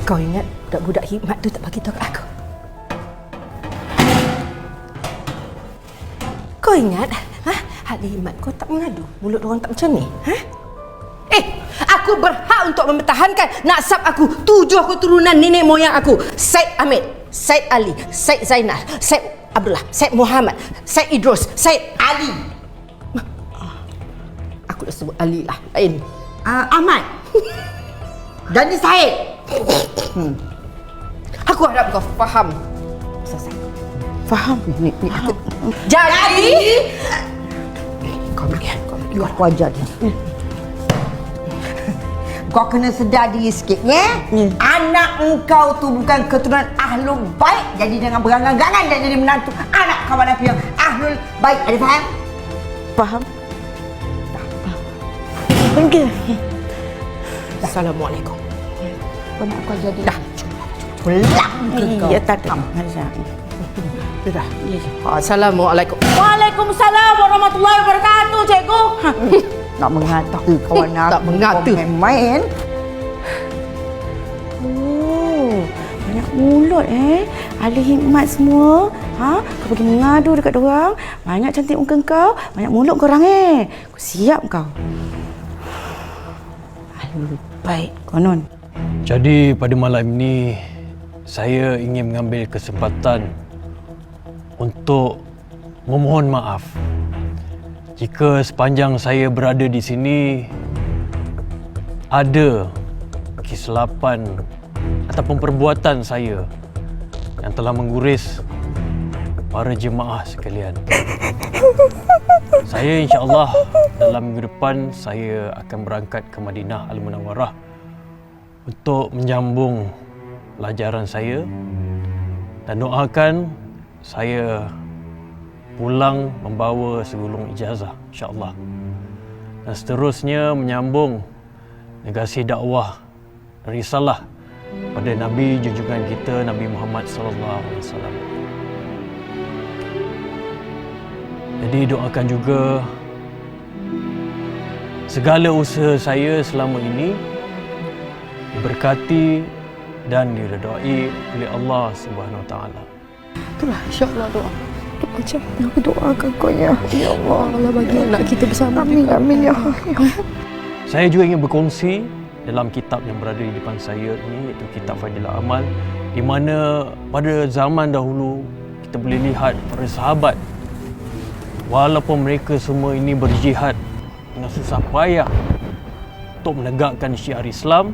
Kau ingat budak Hikmat tu tak bagi tahu kat aku? Kau ingat? Hikmat kau tak mengadu? Mulut orang tak macam ni? Aku berhak untuk mempertahankan nasab aku, 7 keturunan nenek moyang aku. Syed Ahmed, Syed Ali, Syed Zainal, Syed Abdullah, Syed Muhammad, Syed Idrus, Syed Ali. Aku dah sebut Ali lah, lain. Ahmad. Dan ni Syed. Aku harap kau faham. Selesai. Faham? Ni aku. Jadi Kau ajar dia. Kau kena sedar diri sikit, ya? Anak engkau tu bukan keturunan ahlul baik, jadi jangan berangan-angan dan jadi menantu anak kawan Nabi yang ahlul baik. Ada faham? Faham? Okey. Assalamualaikum. Kau nak aku ajar dia? Dah. Pulang ke kau. Ya, tak ada. Dah. Assalamualaikum. Waalaikumsalam warahmatullahi wabarakatuh, cikgu. Nak mengata kawan aku. Tak mengata. Kau main-main. Oh, banyak mulut ahli hikmat semua. Kau pergi mengadu dekat diorang. Banyak cantik muka kau, banyak mulut korang Kau siap kau. Ahli baik konon. Jadi pada malam ini saya ingin mengambil kesempatan untuk memohon maaf jika sepanjang saya berada di sini ada kesilapan ataupun perbuatan saya yang telah mengguris para jemaah sekalian. Saya insya-Allah dalam minggu depan saya akan berangkat ke Madinah Al-Munawwarah untuk menyambung pelajaran saya dan doakan saya pulang membawa segulung ijazah insya-Allah. Dan seterusnya menyambung negasi dakwah dan risalah pada Nabi junjungan kita Nabi Muhammad sallallahu alaihi wasallam. Jadi doakan juga segala usaha saya selama ini diberkati dan diredai oleh Allah Subhanahu Wa Taala. Itulah insya-Allah doa. Macam aku doakan kau ya. Ya Allah, Allah bagi anak kita bersama. Amin, amin ya. Saya juga ingin berkongsi dalam kitab yang berada di depan saya ini, iaitu kitab Fadilah Amal, di mana pada zaman dahulu kita boleh lihat para sahabat walaupun mereka semua ini berjihad dengan susah payah untuk menegakkan syiar Islam,